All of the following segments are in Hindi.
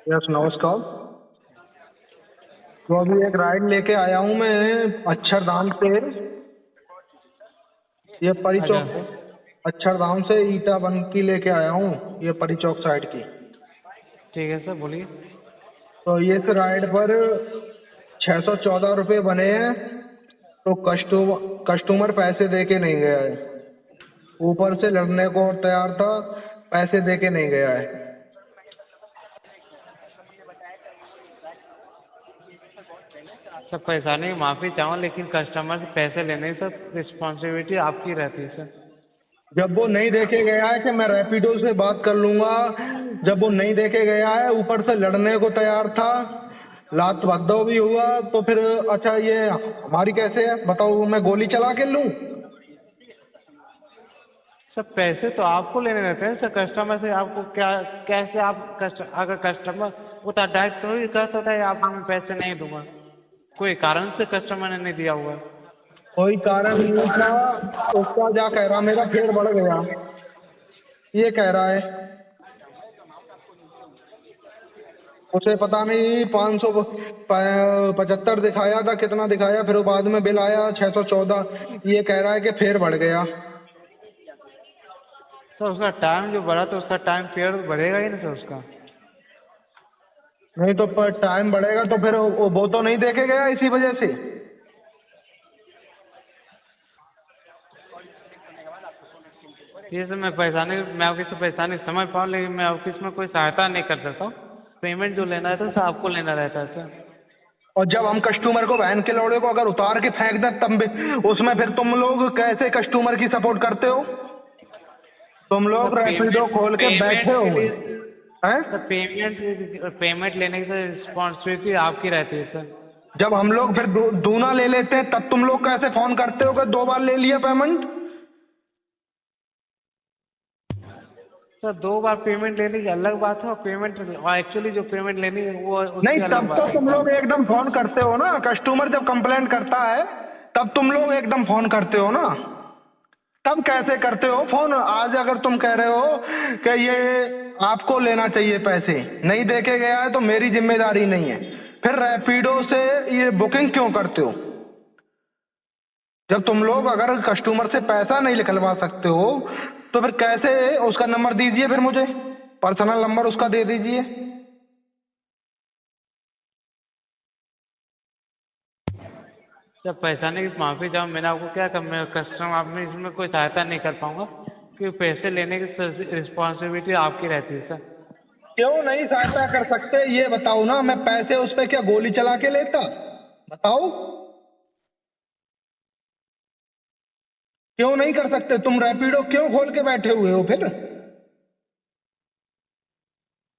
यस, नमस्कार। तो अभी एक राइड लेके आया हूँ मैं अक्षरधाम से। ये परी अच्छा चौक, अक्षरधाम से ईटा बन की लेके आया हूँ, ये परी चौक साइड की। ठीक है सर, बोलिए। तो ये इस राइड पर 614 रुपये बने हैं। तो कस्टमर पैसे दे के नहीं गया है, ऊपर से लड़ने को तैयार था, पैसे दे के नहीं गया है। सर परेशानी की माफ़ी चाहूँ, लेकिन कस्टमर से पैसे लेने की सर रिस्पॉन्सिबिलिटी आपकी रहती है सर। जब वो नहीं देखे गया है कि मैं रैपिडो से बात कर लूंगा, जब वो नहीं देखे गया है, ऊपर से लड़ने को तैयार था, लात भद्दो भी हुआ, तो फिर अच्छा ये हमारी कैसे है बताओ, मैं गोली चला के लूं? सर पैसे तो आपको लेने रहते हैं सर, कस्टमर से आपको क्या कैसे अगर कस्टमर वो तो डायरेक्ट थोड़ी कह सकता है आप मैं पैसे नहीं दूंगा, कोई कारण से कस्टमर ने नहीं दिया हुआ है। कोई कारण नहीं था, उसका क्या कह रहा, मेरा फेर बढ़ गया, ये कह रहा है। उसे पता नहीं 575 दिखाया था, कितना दिखाया, फिर बाद में बिल आया 614, ये कह रहा है कि फेर बढ़ गया। सर उसका टाइम जो बढ़ा तो उसका टाइम फेयर बढ़ेगा ही ना सर उसका। नहीं तो पर टाइम बढ़ेगा तो फिर वो तो नहीं देखे गया इसी वजह से। ये सर मैं आपकी तो परेशानी समझ पाऊँ, लेकिन मैं आपकी इसमें कोई सहायता नहीं कर सकता हूँ। पेमेंट जो लेना रहता है सर आपको लेना रहता है सर। और जब हम कस्टमर को बहन के लौड़े को अगर उतार के फेंक दें तब भी उसमें फिर तुम लोग कैसे कस्टमर की सपोर्ट करते हो? तुम सर लोग रैपिडो खोल के पेमेंट बैठे हो के लिए हैं? सर पेमेंट लेने की सर रिस्पॉन्सिबिलिटी आपकी रहती है सर। जब हम लोग फिर दूना ले लेते हैं तब तुम लोग कैसे फोन करते हो कि 2 बार ले लिया पेमेंट? सर 2 बार पेमेंट लेने की अलग बात है, और पेमेंट एक्चुअली जो पेमेंट लेनी है वो नहीं, उसकी अलग तब तो बात तुम है। लोग एकदम फोन करते हो ना, कस्टमर जब कंप्लेंट करता है तब तुम लोग एकदम फोन करते हो ना। तब कैसे करते हो फोन? आज अगर तुम कह रहे हो कि ये आपको लेना चाहिए पैसे, नहीं देखे गया है तो मेरी जिम्मेदारी नहीं है, फिर रैपिडो से ये बुकिंग क्यों करते हो? जब तुम लोग अगर कस्टमर से पैसा नहीं निकलवा सकते हो तो फिर कैसे? उसका नंबर दीजिए, फिर मुझे पर्सनल नंबर उसका दे दीजिए। सर परेशानी की माफ़ी चाहूँ, मैंने आपको क्या कर मैं कस्टमर आप में इसमें कोई सहायता नहीं कर पाऊँगा, क्योंकि पैसे लेने की रिस्पॉन्सिबिलिटी आपकी रहती है सर। क्यों नहीं सहायता कर सकते ये बताओ ना, मैं पैसे उस पर क्या गोली चला के लेता? बताओ क्यों नहीं कर सकते? तुम रैपिडो क्यों खोल के बैठे हुए हो फिर?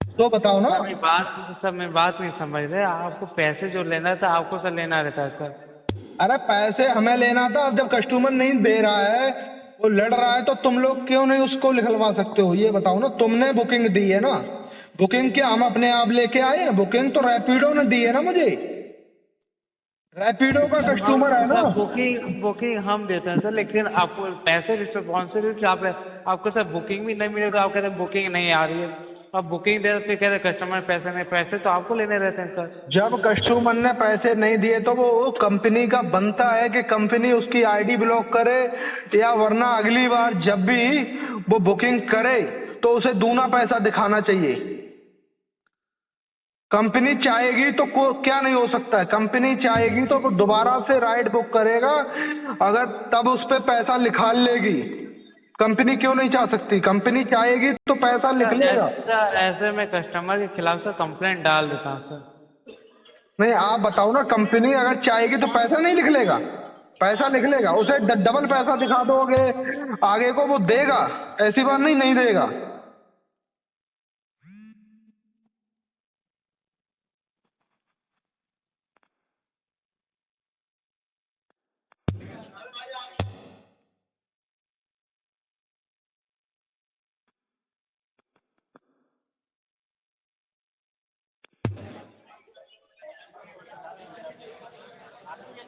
तो बताओ ना। सर मैं बात नहीं समझ रहे, आपको पैसे जो लेना था आपको सर लेना रहता है सर। अरे पैसे हमें लेना था, अब जब कस्टमर नहीं दे रहा है, वो लड़ रहा है, तो तुम लोग क्यों नहीं उसको लिखलवा सकते हो ये बताओ ना। तुमने बुकिंग दी है ना, बुकिंग क्या हम अपने आप लेके आए हैं? बुकिंग तो रैपिडो ने दी है ना मुझे, रैपिडो का कस्टमर है ना। सर बुकिंग बुकिंग हम देते हैं सर, लेकिन आपको पैसे रिस्पॉन्सिबिलिटी आपको सर बुकिंग भी नहीं मिलेगा। आप कहते हैं बुकिंग नहीं आ रही है, अब बुकिंग दे फिर कहते हैं कस्टमर पैसे नहीं, पैसे तो आपको लेने रहते हैं सर। जब कस्टमर ने पैसे नहीं दिए तो वो कंपनी का बनता है कि कंपनी उसकी आईडी ब्लॉक करे, या वरना अगली बार जब भी वो बुकिंग करे तो उसे दूना पैसा दिखाना चाहिए। कंपनी चाहेगी तो क्या नहीं हो सकता है, कंपनी चाहेगी तो वो दोबारा से राइड बुक करेगा, अगर तब उस पर पैसा लिखा लेगी। कंपनी क्यों नहीं चाह सकती? कंपनी चाहेगी तो पैसा लिख लेगा। ऐसे में कस्टमर के खिलाफ सर कंप्लेंट डाल देता हूँ सर। नहीं, आप बताओ ना, कंपनी अगर चाहेगी तो पैसा नहीं लिख लेगा? पैसा लिख लेगा, उसे डबल पैसा दिखा दोगे आगे को, वो देगा, ऐसी बात नहीं, नहीं देगा।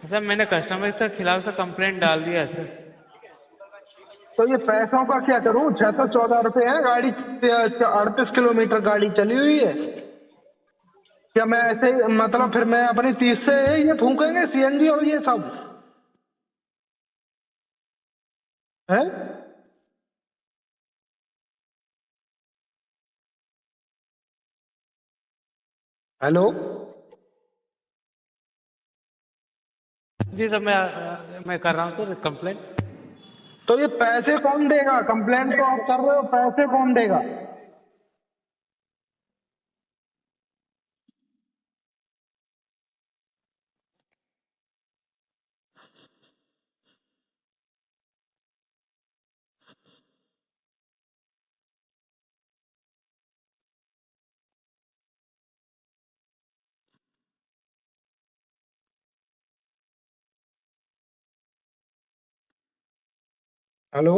सर मैंने कस्टमर के खिलाफ सर कंप्लेंट डाल दिया है सर। तो ये पैसों का क्या करूं? 614 रुपये है, गाड़ी 38 किलोमीटर गाड़ी चली हुई है। क्या मैं ऐसे मतलब फिर मैं अपनी 30 से ये फूकेंगे सीएनजी और ये सब है? हेलो। जी सर, मैं कर रहा हूँ सर कंप्लेंट। तो ये पैसे कौन देगा? कंप्लेंट तो आप कर रहे हो, पैसे कौन देगा? हेलो।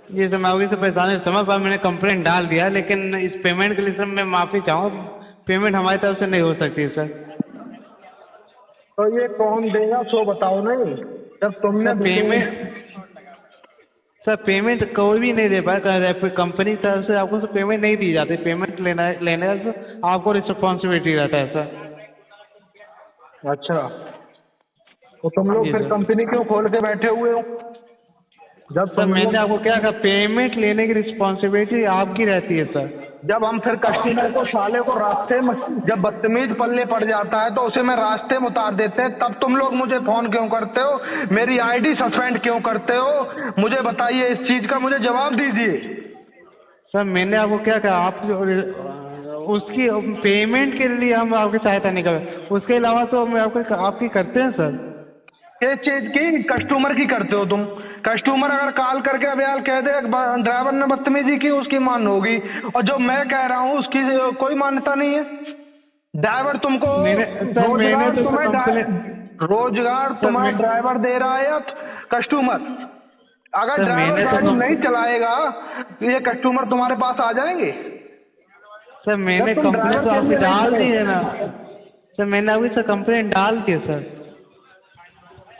जी सर, मैं अभी से परेशानी समझ पा, मैंने कंप्लेंट डाल दिया, लेकिन इस पेमेंट के लिए सर मैं माफ़ी चाहूँ, पेमेंट हमारी तरफ से नहीं हो सकती सर। तो ये कौन देगा सो बताओ नहीं, जब तुमने सर पेमेंट कोई भी नहीं दे पाया, कंपनी की तरफ से आपको सर पेमेंट नहीं दी जाती। पेमेंट लेने का सर आपको रिस्पॉन्सिबिलिटी रहता है सर। अच्छा, तो तुम लोग जी फिर सर। कंपनी क्यों खोल के बैठे हुए हो? जब सर तुम मैंने लोग आपको क्या कहा, पेमेंट लेने की रिस्पॉन्सिबिलिटी आपकी रहती है सर। जब हम फिर कस्टमर को साले को रास्ते में जब बदतमीज पल्ले पड़ जाता है तो उसे मैं रास्ते में उतार देते हैं, तब तुम लोग मुझे फोन क्यों करते हो? मेरी आईडी सस्पेंड क्यों करते हो? मुझे बताइए, इस चीज का मुझे जवाब दीजिए। सर मैंने आपको क्या कहा, उसकी पेमेंट के लिए हम आपकी सहायता नहीं कर, उसके अलावा तो हम आपकी करते हैं सर। किस चीज की? कस्टमर की करते हो तुम? कस्टमर अगर कॉल करके अब यार कह दे ड्राइवर ने बदतमीजी की, उसकी मान होगी, और जो मैं कह रहा हूँ उसकी कोई मान्यता नहीं है। ड्राइवर तुमको रोजगार तुम्हें ड्राइवर दे रहा है या कस्टमर? अगर ड्राइवर गाड़ी नहीं चलाएगा तो ये कस्टमर तुम्हारे पास आ जाएंगे? सर मैंने कंप्लेंट तो आपकी डाल दी है ना सर, मैंने अभी से कंप्लेंट डाल दी है सर।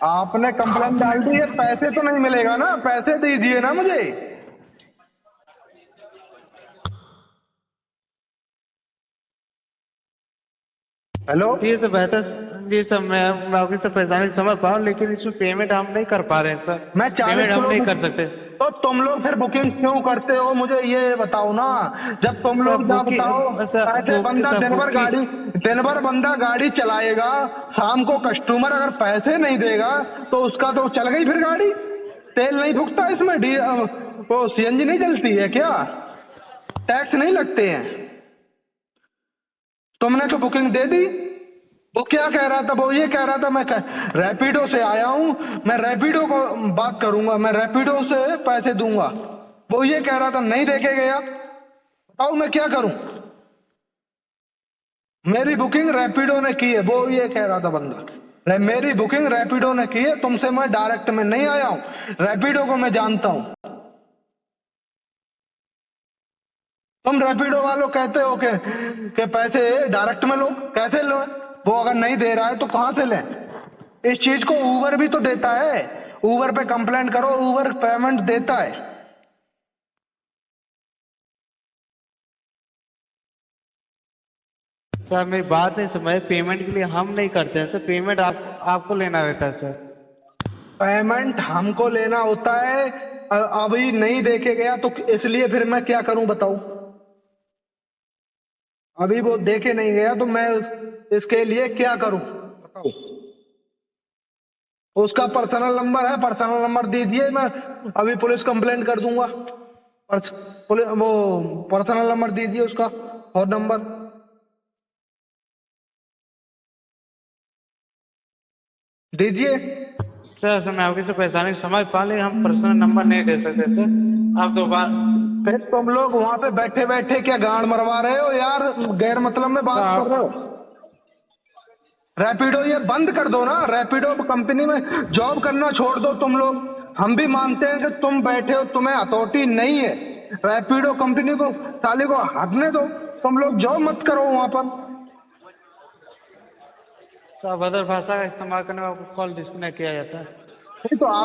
आपने कंप्लेंट डाल दी है, पैसे तो नहीं मिलेगा ना? पैसे दीजिए ना मुझे। हेलो। जी सर, बेहतर। जी सर, मैं आपकी सब परेशानी समझ पा रहा हूँ, लेकिन इसमें पेमेंट हम नहीं कर पा रहे हैं सर। मैं 40 पेमेंट हम नहीं किलो कर सकते। तो तुम लोग फिर बुकिंग क्यों करते हो? मुझे ये बताओ ना। जब तुम लोग जा बताओ, ऐसे बंदा दिन भर बंदा गाड़ी चलाएगा, शाम को कस्टमर अगर पैसे नहीं देगा तो उसका तो चल गई फिर गाड़ी। तेल नहीं फूकता इसमें, वो सीएनजी नहीं चलती है क्या? टैक्स नहीं लगते हैं? तुमने तो बुकिंग दे दी। वो क्या कह रहा था? वो ये कह रहा था मैं रैपिडो से आया हूँ, मैं रैपिडो को बात करूंगा, मैं रैपिडो से पैसे दूंगा। वो ये कह रहा था नहीं देके गया। बताओ मैं क्या करूं? मेरी बुकिंग रैपिडो ने की है, वो ये कह रहा था बंदा। मेरी बुकिंग रैपिडो ने की है, तुमसे मैं डायरेक्ट में नहीं आया हूँ, रैपिडो को मैं जानता हूँ। तुम रैपिडो वालों कहते हो कि पैसे डायरेक्ट में लो, कैसे लो? वो अगर नहीं दे रहा है तो कहां से लें? इस चीज को उबर भी तो देता है। उबर पे कंप्लेंट करो, उबर पेमेंट देता है। सर मेरी बात नहीं समझ, पेमेंट के लिए हम नहीं करते हैं सर, पेमेंट आपको लेना रहता है सर। पेमेंट हमको लेना होता है, अभी नहीं देके गया तो इसलिए फिर मैं क्या करूं बताऊं? अभी वो देके नहीं गया तो मैं इसके लिए क्या करूं बताओ? उसका पर्सनल नंबर है, पर्सनल नंबर दीजिए, मैं अभी पुलिस कंप्लेंट कर दूंगा। वो पर्सनल नंबर दीजिए उसका और नंबर दीजिए। सर मैं आपकी से परेशानी समझ पा, लेकिन हम पर्सनल नंबर नहीं दे सकते सर। आप तो फिर तुम लोग वहां पे बैठे बैठे क्या गांड मरवा रहे हो यार? गैर मतलब में बात कर रहे हो। रैपिडो ये बंद कर दो ना, रैपिडो कंपनी में जॉब करना छोड़ दो तुम लोग। हम भी मानते हैं कि तुम बैठे हो, तुम्हें अथॉरिटी नहीं है। रैपिडो कंपनी को साले को हटने दो, तुम लोग जॉब मत करो वहां पर। अदर भाषा का इस्तेमाल करने में आपको कॉल डिस्कनेक्ट किया जाता है। तो आप